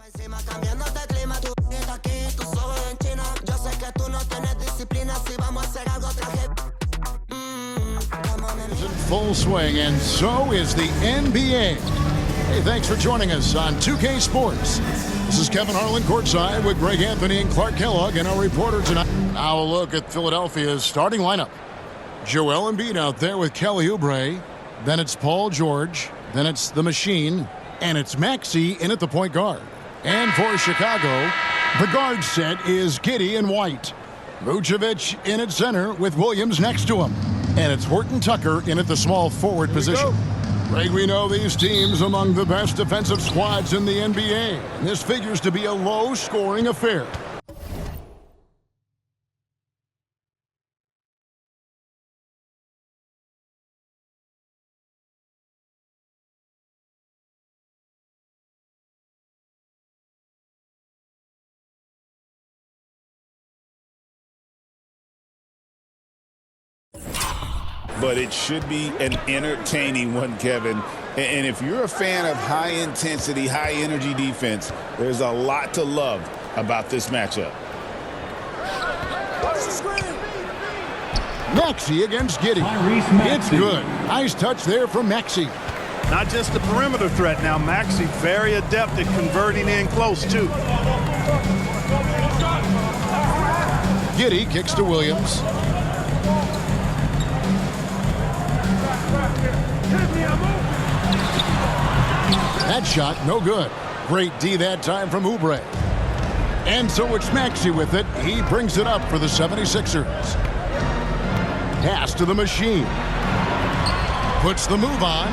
Is in full swing, and so is the NBA. Hey, thanks for joining us on 2K Sports. This is Kevin Harlan courtside with Greg Anthony and Clark Kellogg and our reporter tonight. Now a look at Philadelphia's starting lineup. Joel Embiid out there with Kelly Oubre. Then it's Paul George. Then it's the Machine. And it's Maxey in at the point guard. And for Chicago, the guard set is Giddey and White. Vucevic in at center with Williams next to him. And it's Horton Tucker in at the small forward position. Greg, we know these teams among the best defensive squads in the NBA. And this figures to be a low-scoring affair. But it should be an entertaining one, Kevin. And if you're a fan of high-intensity, high-energy defense, there's a lot to love about this matchup. Maxey against Giddey. It's good. Nice touch there from Maxey. Not just the perimeter threat now. Maxey very adept at converting in close, too. Giddey kicks to Williams. That shot, no good. Great D that time from Oubre. And so it's Maxey with it. He brings it up for the 76ers. Pass to the Machine. Puts the move on.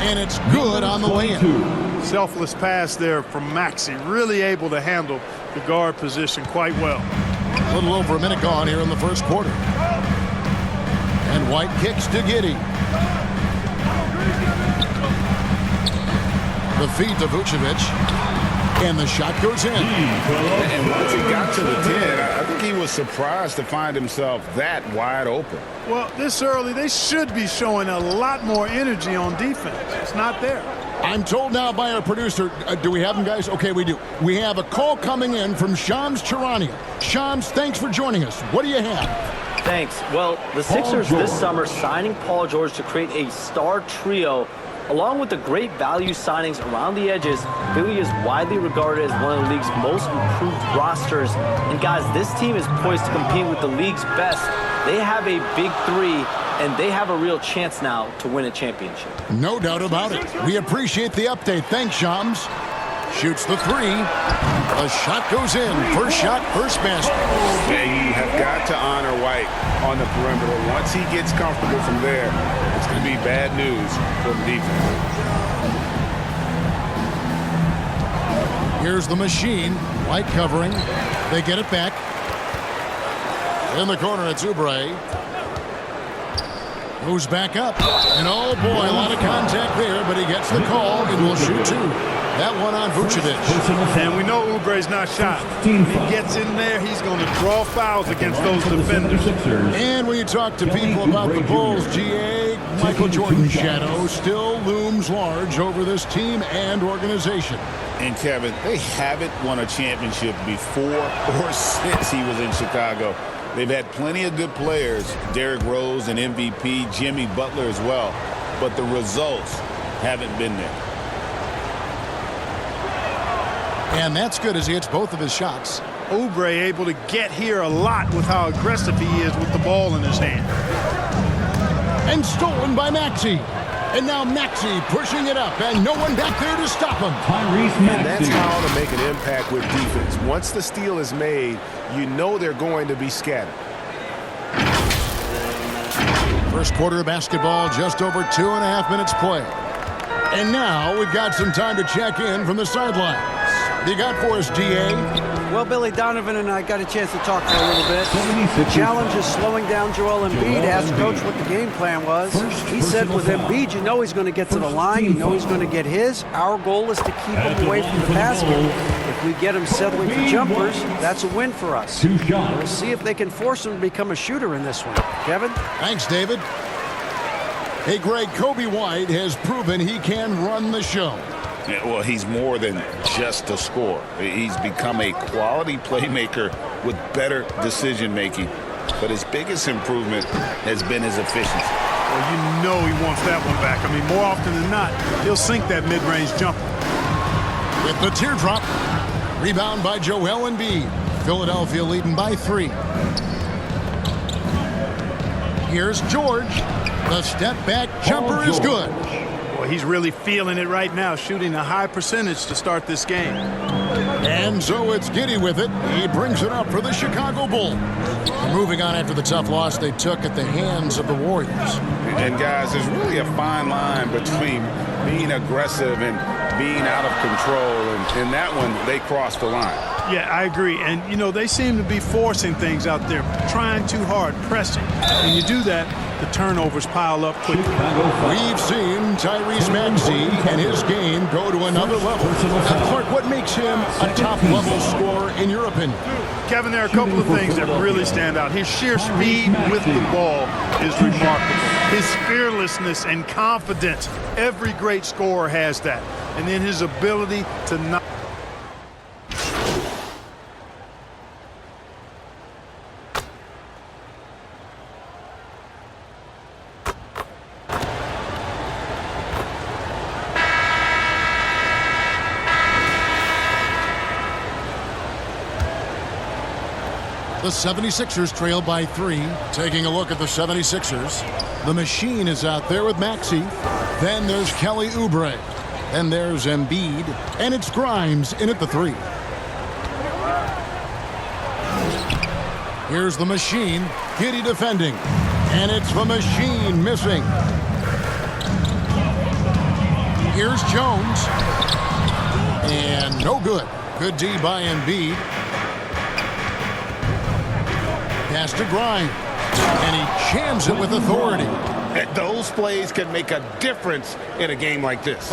And it's good on the lay-in. Selfless pass there from Maxey. Really able to handle the guard position quite well. A little over a minute gone here in the first quarter. And White kicks to Giddey. The feed to Vucevic. And the shot goes in. And once he got to the 10, I think he was surprised to find himself that wide open. Well, this early, they should be showing a lot more energy on defense. It's not there. I'm told now by our producer, do we have him, guys? Okay, we do. We have a call coming in from Shams Charania. Shams, thanks for joining us. What do you have? Thanks. Well, the Sixers this summer signing Paul George to create a star trio. Along with the great value signings around the edges, Philly is widely regarded as one of the league's most improved rosters. And guys, this team is poised to compete with the league's best. They have a big three, and they have a real chance now to win a championship. No doubt about it. We appreciate the update. Thanks, Shams. Shoots the three. The shot goes in. First shot, first basket. Yeah, you have got to honor White on the perimeter. Once he gets comfortable from there, it's going to be bad news for the defense. Here's the Machine. White covering. They get it back. In the corner, it's Oubre. Moves back up. And oh boy, a lot of contact there, but he gets the call and will shoot two. That one on Vucevic. And we know Oubre's not shot. He gets in there, he's going to draw fouls against those defenders. And when you talk to people about the Bulls, GA, Michael Jordan's shadow still looms large over this team and organization. And Kevin, they haven't won a championship before or since he was in Chicago. They've had plenty of good players, Derrick Rose and MVP, Jimmy Butler as well, but the results haven't been there. And that's good as he hits both of his shots. Oubre able to get here a lot with how aggressive he is with the ball in his hand. And stolen by Maxey. And now Maxey pushing it up, and no one back there to stop him. And that's how to make an impact with defense. Once the steal is made, you know they're going to be scattered. First quarter of basketball, just over 2.5 minutes play. And now we've got some time to check in from the sidelines. You got for us, DA? Well, Billy Donovan and I got a chance to talk for a little bit. The challenge is slowing down Joel Embiid. Asked Coach what the game plan was. He said with Embiid, you know he's going to get to the line. You know he's going to get his. Our goal is to keep him away from the basket. If we get him settling for jumpers, that's a win for us. We'll see if they can force him to become a shooter in this one. Kevin? Thanks, David. Hey, Greg, Kobe White has proven he can run the show. Yeah, well, he's more than just a scorer. He's become a quality playmaker with better decision-making. But his biggest improvement has been his efficiency. Well, you know he wants that one back. I mean, more often than not, he'll sink that mid-range jumper. With the teardrop. Rebound by Joel Embiid. Philadelphia leading by 3. Here's George. The step-back jumper is good. Boy, he's really feeling it right now, shooting a high percentage to start this game. And so it's Giddey with it. He brings it up for the Chicago Bulls. Moving on after the tough loss they took at the hands of the Warriors. And guys, there's really a fine line between being aggressive and being out of control. And in that one, they crossed the line. Yeah, I agree. And, you know, they seem to be forcing things out there, trying too hard, pressing. When you do that, the turnovers pile up quickly. We've seen Tyrese Maxey and his game go to another level. Now, Clark, what makes him a top-level scorer in your opinion? Kevin, there are a couple of things that really stand out. His sheer speed with the ball is remarkable. His fearlessness and confidence, every great scorer has that. And then his ability to not. The 76ers trail by 3. Taking a look at the 76ers. The machine is out there with Maxey. Then there's Kelly Oubre. Then there's Embiid. And it's Grimes in at the 3. Here's the machine. Giddey defending. And it's the machine missing. Here's Jones. And no good. Good D by Embiid. Pass to Grimes, and he jams it with authority. Those plays can make a difference in a game like this.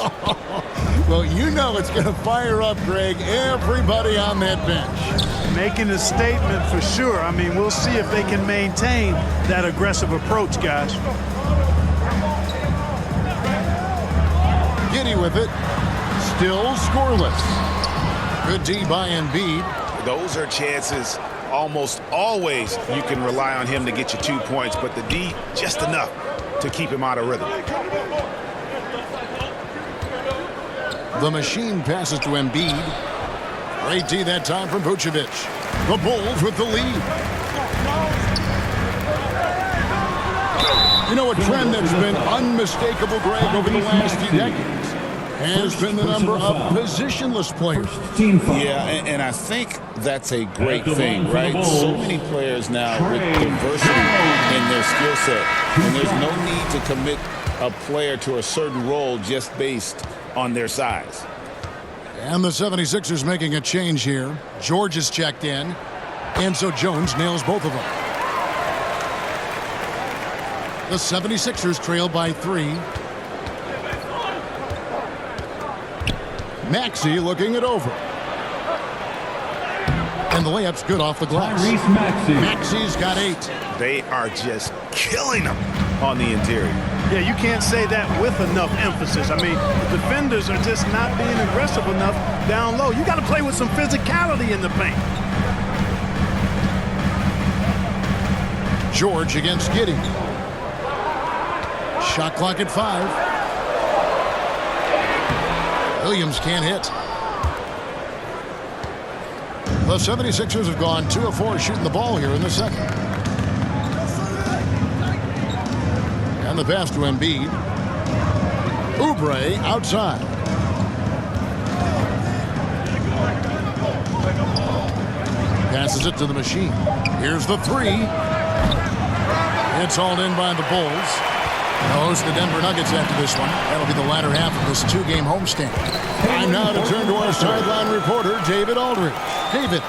Well, you know it's going to fire up, Greg, everybody on that bench. Making a statement for sure. I mean, we'll see if they can maintain that aggressive approach, guys. Giddey with it. Still scoreless. Good D by Embiid. Those are chances. Almost always you can rely on him to get you 2 points, but the D just enough to keep him out of rhythm. The machine passes to Embiid. Great D that time from Vucevic. The Bulls with the lead. You know, a trend that's been unmistakable, Greg, over the last few decades has been the number of positionless players. Yeah, and I think that's a great thing, right? So many players now with diversity in their skill set, and there's no need to commit a player to a certain role just based on their size. And the 76ers making a change here. George is checked in, and so Jones nails both of them. The 76ers trail by 3. Maxey looking it over. And the layup's good off the glass. Maxey's got 8. They are just killing them on the interior. Yeah, you can't say that with enough emphasis. I mean, the defenders are just not being aggressive enough down low. You got to play with some physicality in the paint. George against Giddey. Shot clock at 5. Williams can't hit. The 76ers have gone 2 of 4 shooting the ball here in the second. And the pass to Embiid. Oubre outside. Passes it to the machine. Here's the 3. It's hauled in by the Bulls. They'll host the Denver Nuggets after this one. That'll be the latter half of this 2-game homestand. Time now to turn to our sideline reporter, David Aldridge. David.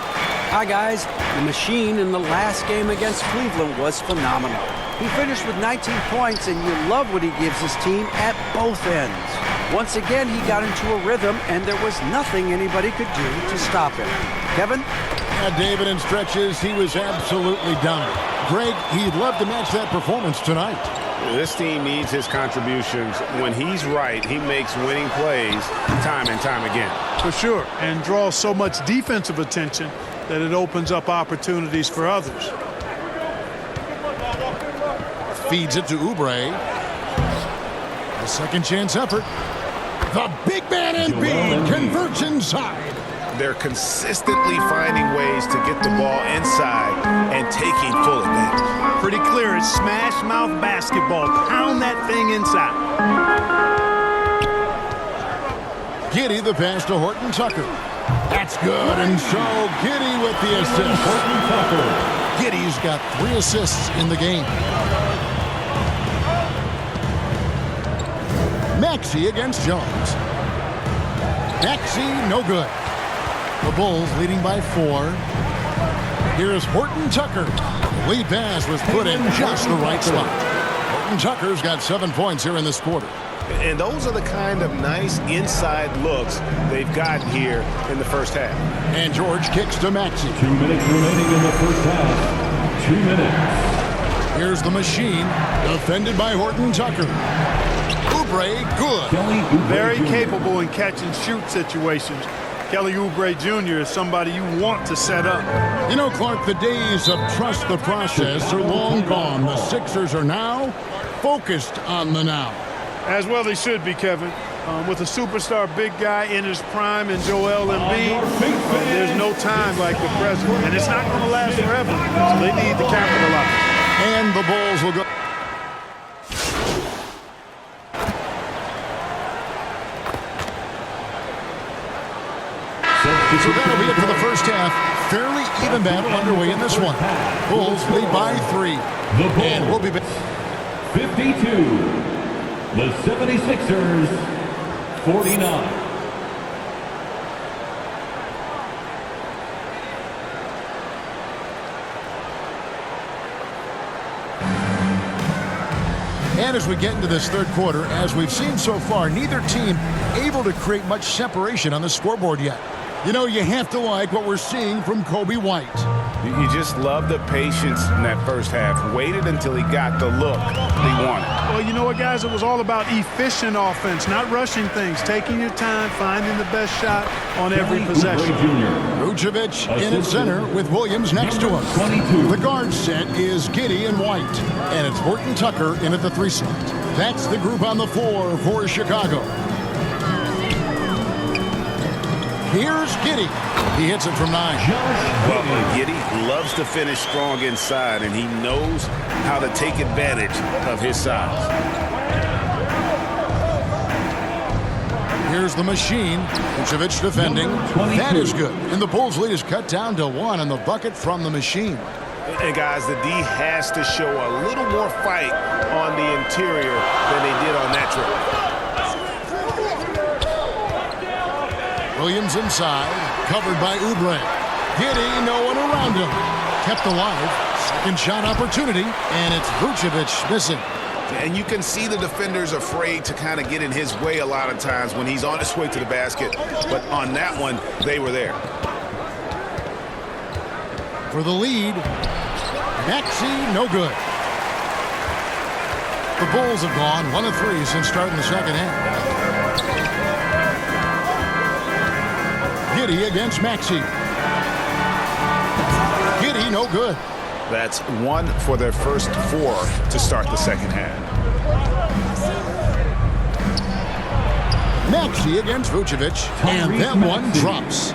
Hi, guys. The machine in the last game against Cleveland was phenomenal. He finished with 19 points, and you love what he gives his team at both ends. Once again, he got into a rhythm, and there was nothing anybody could do to stop him. Kevin? Yeah, David, in stretches, he was absolutely dominant. Greg, he'd love to match that performance tonight. This team needs his contributions. When he's right, he makes winning plays time and time again. For sure, and draws so much defensive attention that it opens up opportunities for others. Feeds it to Oubre. A second chance effort. The big man Embiid converts inside. They're consistently finding ways to get the ball inside and taking full advantage. Pretty clear, it's smash mouth basketball. Pound that thing inside. Giddey the pass to Horton Tucker. That's good, and so Giddey with the assist. Horton Tucker. Giddey's got 3 assists in the game. Maxey against Jones. Maxey, no good. The Bulls leading by 4. Here's Horton Tucker. The lead pass was put in just the right spot. Horton Tucker's got 7 points here in this quarter. And those are the kind of nice inside looks they've gotten here in the first half. And George kicks to Maxey. 2 minutes remaining in the first half. 2 minutes. Here's the machine, defended by Horton Tucker. Oubre, good. Kelly Oubre Very Jr. capable in catch and shoot situations. Kelly Oubre Jr. is somebody you want to set up. You know, Clark, the days of trust the process are long gone. The Sixers are now focused on the now. As well they should be, Kevin. With a superstar big guy in his prime and Joel Embiid, there's no time like the present. And it's not going to last forever, so they need to capitalize. And the Bulls will go. So that'll be it for the first half. Fairly even battle underway in this one. Bulls lead by 3. And we'll be back. 52. The 76ers, 49. And as we get into this third quarter, as we've seen so far, neither team able to create much separation on the scoreboard yet. You know, you have to like what we're seeing from Coby White. You just love the patience in that first half. Waited until he got the look he wanted. Well, you know what, guys? It was all about efficient offense, not rushing things, taking your time, finding the best shot on every possession. Vucevic in at center with Williams next to him. 22. The guard set is Giddey and White. And it's Horton Tucker in at the 3 slot. That's the group on the floor for Chicago. Here's Giddey. He hits it from 9. Well, Giddey loves to finish strong inside, and he knows how to take advantage of his size. Here's the machine. Vucevic defending. That is good. And the Bulls' lead is cut down to 1 on the bucket from the machine. And guys, the D has to show a little more fight on the interior than they did on that trip. Williams inside, covered by Oubre. Giddey, no one around him. Kept alive. Second shot opportunity, and it's Vucevic missing. And you can see the defenders afraid to kind of get in his way a lot of times when he's on his way to the basket. But on that one, they were there. For the lead, Maxey, no good. The Bulls have gone 1 of 3 since starting the second half. Giddey against Maxey. Giddey, no good. That's 1 for their first 4 to start the second half. Maxey against Vucevic, and that one drops.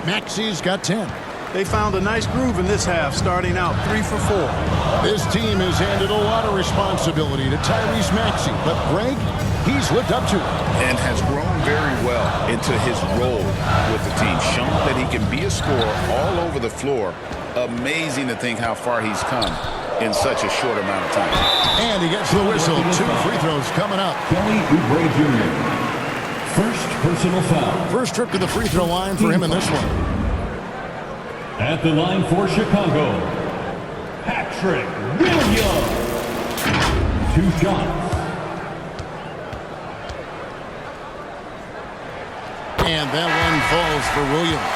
Maxey's got 10. They found a nice groove in this half, starting out 3 for 4. This team has handed a lot of responsibility to Tyrese Maxey, but Greg, he's lived up to it. And has grown very well into his role with the team. Shown that he can be a scorer all over the floor. Amazing to think how far he's come in such a short amount of time. And he gets the whistle. 2 free throws coming up. Kelly Oubre Jr. First personal foul. First trip to the free throw line for him in this one. At the line for Chicago, Patrick Williams. 2 shots. And that one falls for Williams.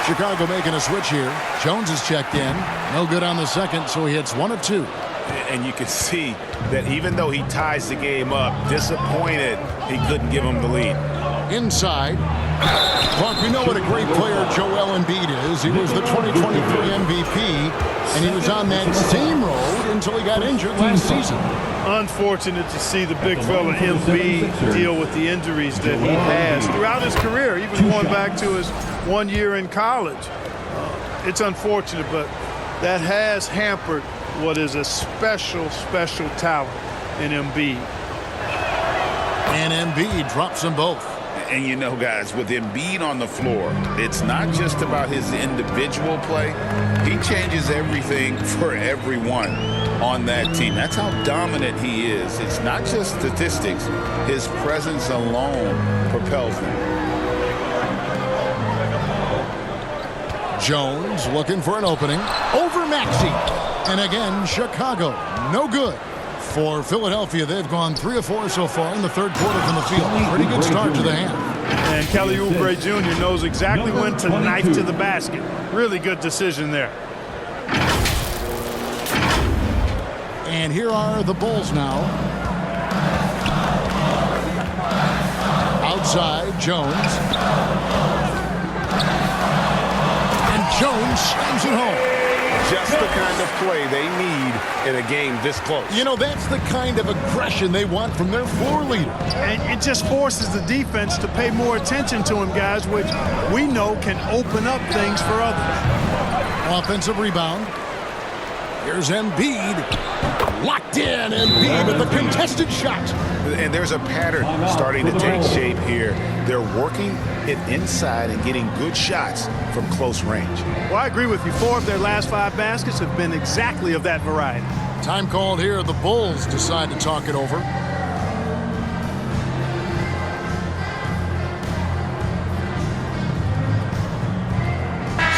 Chicago making a switch here. Jones is checked in. No good on the second, so he hits 1 of 2. And you can see that even though he ties the game up, disappointed he couldn't give him the lead. Inside. Clark, we know what a great player Joel Embiid is. He was the 2023 MVP, and he was on that same road until he got injured last season. Unfortunate to see the big fella Embiid deal with the injuries that he has throughout his career, even going back to his 1 year in college. It's unfortunate, but that has hampered what is a special, special talent in Embiid. And Embiid drops them both. And you know, guys, with Embiid on the floor, it's not just about his individual play. He changes everything for everyone on that team. That's how dominant he is. It's not just statistics. His presence alone propels them. Jones looking for an opening. Over Maxey. And again, Chicago. No good. For Philadelphia, they've gone 3 of 4 so far in the third quarter from the field. Pretty good start to the half. And Kelly Oubre Jr. knows exactly when to knife to the basket. Really good decision there. And here are the Bulls now. Outside, Jones. And Jones slams it home. Just the kind of play they need in a game this close. You know, that's the kind of aggression they want from their floor leader. And it just forces the defense to pay more attention to him, guys, which we know can open up things for others. Offensive rebound. Here's Embiid. Locked in. Embiid with the contested shot. And there's a pattern starting to take shape here. They're working it inside and getting good shots from close range. Well, I agree with you. 4 of their last 5 baskets have been exactly of that variety. Time called here. The Bulls decide to talk it over.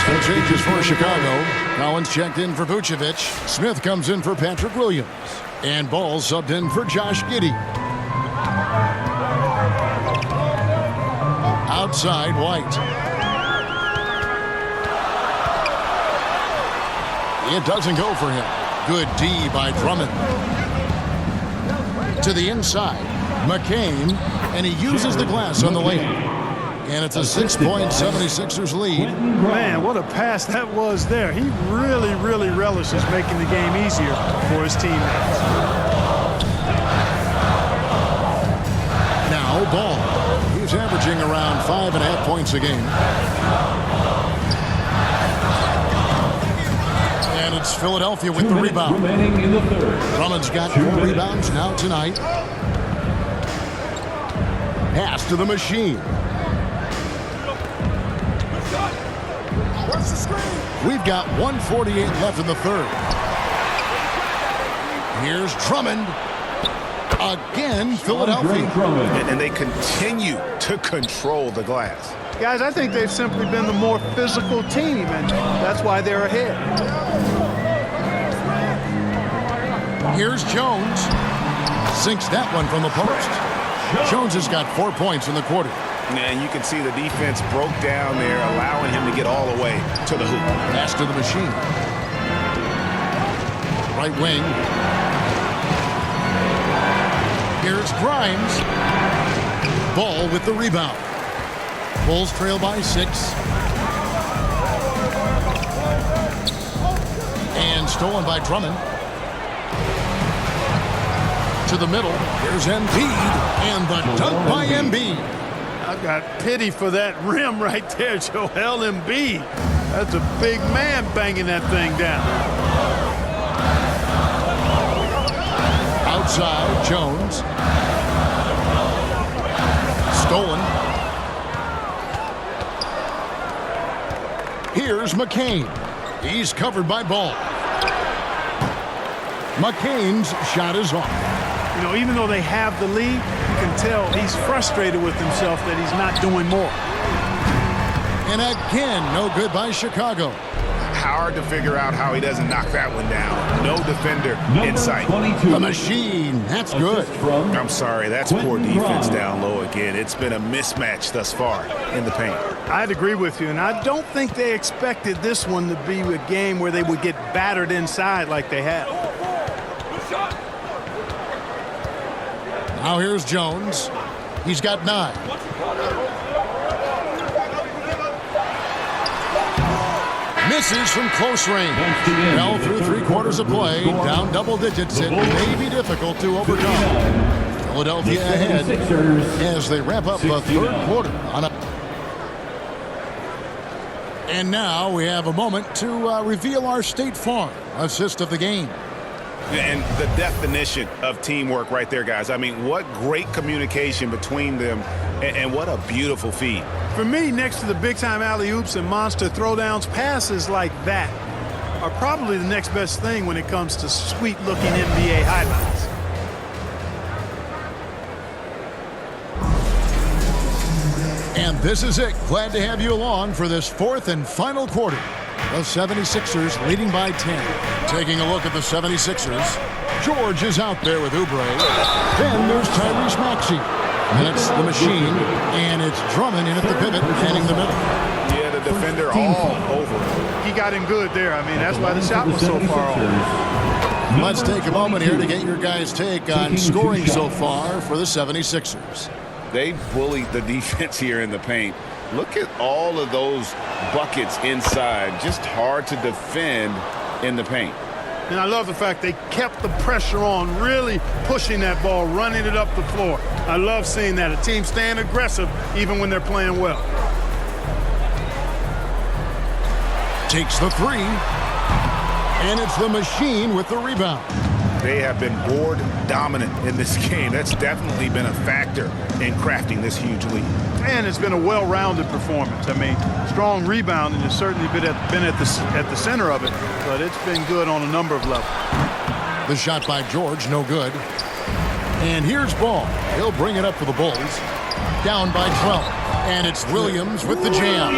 Some changes for Chicago. Collins checked in for Vucevic. Smith comes in for Patrick Williams. And Ball subbed in for Josh Giddey. Outside, White. It doesn't go for him. Good D by Drummond. To the inside, McCain, and he uses the glass on the layup. And it's a 6-point 76ers lead. Man, what a pass that was there. He really, really relishes making the game easier for his teammates. Now, Ball. He's averaging around 5.5 points a game. And it's Philadelphia with the rebound. Drummond's got 4 rebounds now tonight. Pass to the machine. We've got 1:48 left in the third. Here's Drummond. Again, Philadelphia. And they continue to control the glass. Guys, I think they've simply been the more physical team, and that's why they're ahead. Here's Jones. Sinks that one from the post. Jones has got 4 points in the quarter. And you can see the defense broke down there, allowing him to get all the way to the hoop. Pass to the machine. Right wing. Here's Grimes. Ball with the rebound. Bulls trail by 6. And stolen by Drummond. To the middle. Here's Embiid. And the dunk by Embiid. I've got pity for that rim right there, Joel Embiid. That's a big man banging that thing down. Outside, Jones. Stolen. Here's McCain. He's covered by Ball. McCain's shot is off. You know, even though they have the lead, you can tell he's frustrated with himself that he's not doing more. And again, no good by Chicago. Hard to figure out how he doesn't knock that one down. No defender in sight. The machine. That's good. I'm sorry, that's poor defense down low again. It's been a mismatch thus far in the paint. I'd agree with you, and I don't think they expected this one to be a game where they would get battered inside like they have. Now here's Jones. He's got 9. Misses from close range. Well, through 3/4 of play, down double digits. It may be difficult to overcome. Philadelphia ahead as they wrap up the third quarter. And now we have a moment to reveal our State Farm assist of the game. And the definition of teamwork right there, guys. I mean, what great communication between them, and what a beautiful feed. For me, next to the big-time alley-oops and monster throwdowns, passes like that are probably the next best thing when it comes to sweet-looking NBA highlights. And this is it. Glad to have you along for this fourth and final quarter. The 76ers leading by 10. Taking a look at the 76ers. George is out there with Oubre. Then there's Tyrese Maxey. And it's the machine. And it's Drummond in at the pivot, manning the middle. Yeah, the defender all over. He got him good there. I mean, that's why the shot was so far off. Let's take a moment here to get your guys' take on scoring so far for the 76ers. They bullied the defense here in the paint. Look at all of those buckets inside. Just hard to defend in the paint. And I love the fact they kept the pressure on, really pushing that ball, running it up the floor. I love seeing that. A team staying aggressive even when they're playing well. Takes the 3. And it's the machine with the rebound. They have been board dominant in this game. That's definitely been a factor in crafting this huge lead. And it's been a well-rounded performance. I mean, strong rebounding has certainly been at the center of it, but it's been good on a number of levels. The shot by George, no good. And here's Ball. He'll bring it up for the Bulls. Down by 12. And it's Williams with the jam.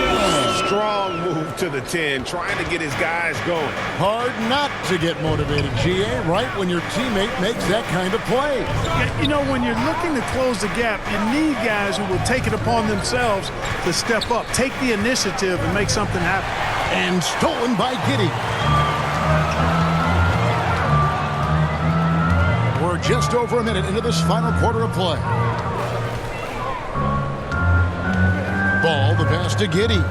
Strong move to the 10, trying to get his guys going. Hard not to get motivated, GA, right when your teammate makes that kind of play. You know, when you're looking to close the gap, you need guys who will take it upon themselves to step up, take the initiative, and make something happen. And stolen by Giddey. We're just over a minute into this final quarter of play. Ball, the pass to Giddey.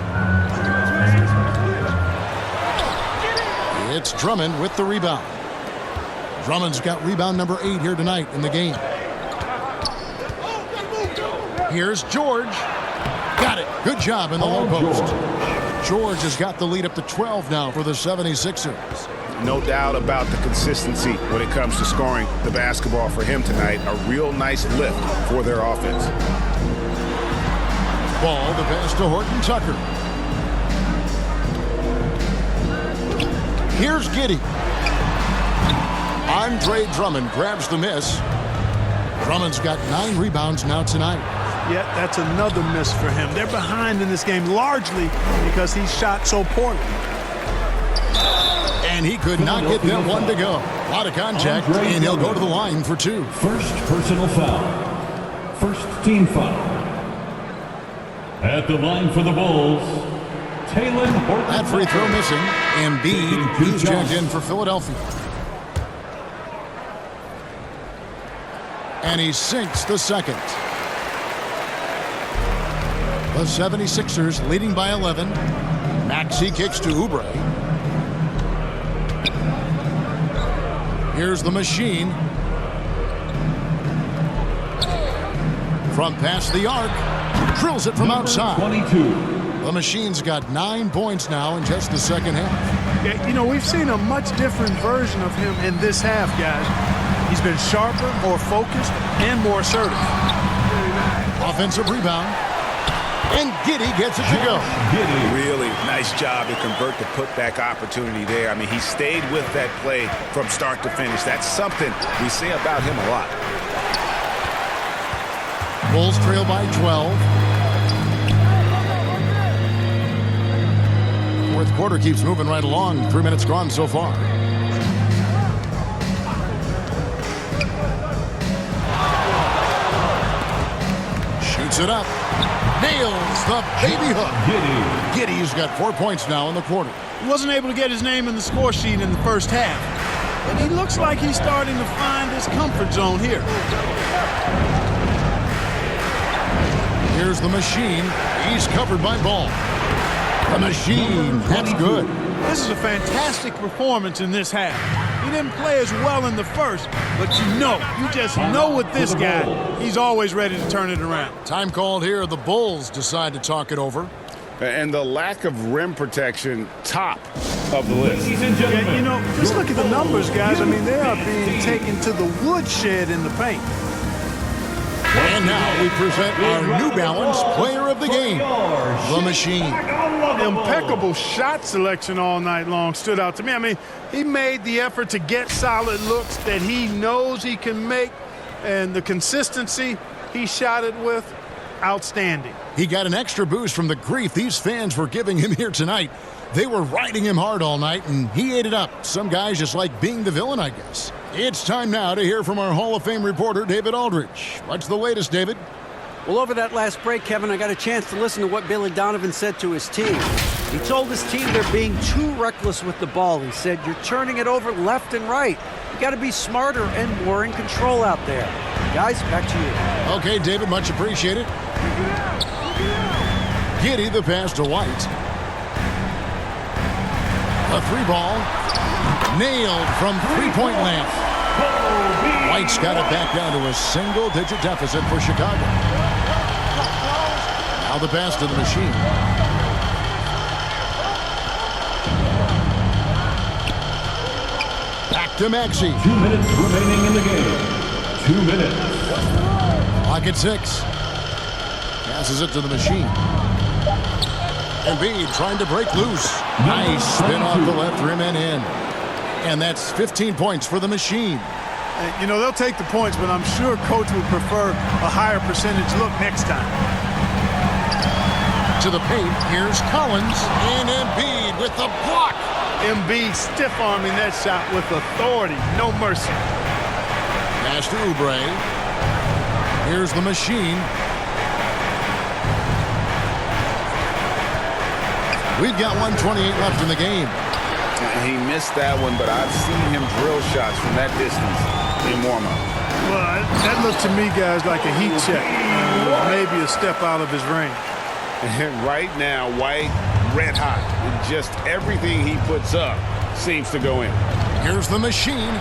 It's Drummond with the rebound. Drummond's got rebound number 8 here tonight in the game. Here's George. Got it. Good job in the low post. George has got the lead up to 12 now for the 76ers. No doubt about the consistency when it comes to scoring the basketball for him tonight. A real nice lift for their offense. Ball, the pass to Horton Tucker. Here's Giddey. Andre Drummond grabs the miss. Drummond's got 9 rebounds now tonight. Yeah, that's another miss for him. They're behind in this game largely because he shot so poorly. And he could not get that one to go. A lot of contact, and he'll go to the line for 2. First personal foul. First team foul. At the line for the Bulls, Taylor Horton. That free throw missing. Embiid, he's checked in for Philadelphia. And he sinks the second. The 76ers leading by 11. Maxey kicks to Oubre. Here's the machine. From past the arc. Drills it from outside. 22. The machine's got 9 points now in just the second half. Yeah, you know, we've seen a much different version of him in this half, guys. He's been sharper, more focused, and more assertive. Offensive rebound. And Giddey gets it to go. Really nice job to convert the putback opportunity there. I mean, he stayed with that play from start to finish. That's something we say about him a lot. Bulls trail by 12. Fourth quarter keeps moving right along. 3 minutes gone so far. Shoots it up. Nails the baby hook. Giddey's got 4 points now in the quarter. He wasn't able to get his name in the score sheet in the first half, And he looks like he's starting to find his comfort zone here. Here's the machine. He's covered by Ball. The machine. That's good. This is a fantastic performance in this half. He didn't play as well in the first, but you just know with this guy, he's always ready to turn it around. Time called here. The Bulls decide to talk it over. And the lack of rim protection, top of the list. Yeah, just look at the numbers, guys. I mean, they are being taken to the woodshed in the paint. And now we present our New Balance Player of the Game, the Machine. Impeccable shot selection all night long stood out to me. I mean, he made the effort to get solid looks that he knows he can make, and the consistency he shot it with, outstanding. He got an extra boost from the grief these fans were giving him here tonight. They were riding him hard all night, and he ate it up. Some guys just like being the villain, I guess. It's time now to hear from our Hall of Fame reporter, David Aldridge. What's the latest, David? Well, over that last break, Kevin, I got a chance to listen to what Billy Donovan said to his team. He told his team they're being too reckless with the ball. He said, you're turning it over left and right. You got to be smarter and more in control out there. Guys, back to you. Okay, David, much appreciated. Giddey, the pass to White. A three ball. Nailed from three-point land. White's got it back down to a single-digit deficit for Chicago. Now the pass to the machine. Back to Maxey. 2 minutes remaining in the game. 2 minutes. Clock at 6. Passes it to the machine. Embiid trying to break loose. Nice spin off the left rim and in. And that's 15 points for the machine. They'll take the points, but I'm sure coach would prefer a higher percentage look next time. To the paint, here's Collins and Embiid with the block. Embiid stiff-arming that shot with authority, no mercy. Pass to Oubre. Here's the machine. We've got 1:28 left in the game. He missed that one, but I've seen him drill shots from that distance in warm-up. Well, that looked to me, guys, like a heat check. Maybe a step out of his range. And right now, White, red hot. Just everything he puts up seems to go in. Here's the machine.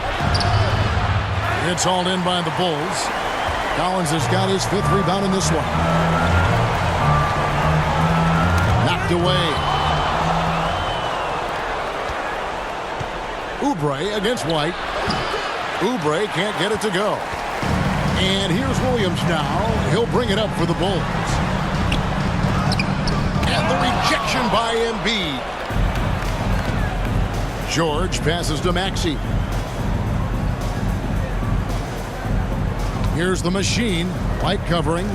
It's hauled in by the Bulls. Collins has got his 5th rebound in this one. Knocked away. Oubre against White. Oubre can't get it to go. And here's Williams now. He'll bring it up for the Bulls. And the rejection by Embiid. George passes to Maxey. Here's the machine. White covering.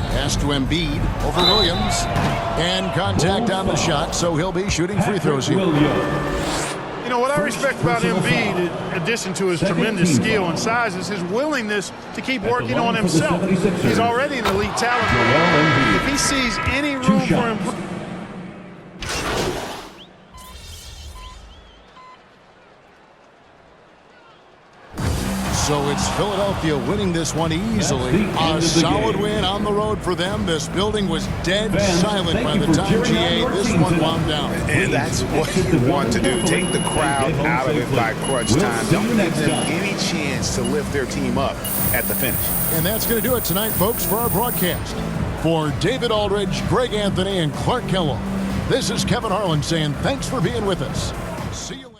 Pass to Embiid over Williams. And contact on the shot, so he'll be shooting free throws here. What I respect about Embiid, in addition to his tremendous skill and size, is his willingness to keep working on himself. He's already an elite talent. If he sees any room for improvement. So it's Philadelphia winning this one easily. A solid win on the road for them. This building was dead silent by the time GA this one wound down. And that's what you want to do. Take the crowd out of it by crunch time. Don't give them any chance to lift their team up at the finish. And that's going to do it tonight, folks, for our broadcast. For David Aldridge, Greg Anthony, and Clark Kellogg, this is Kevin Harlan saying thanks for being with us. See you later.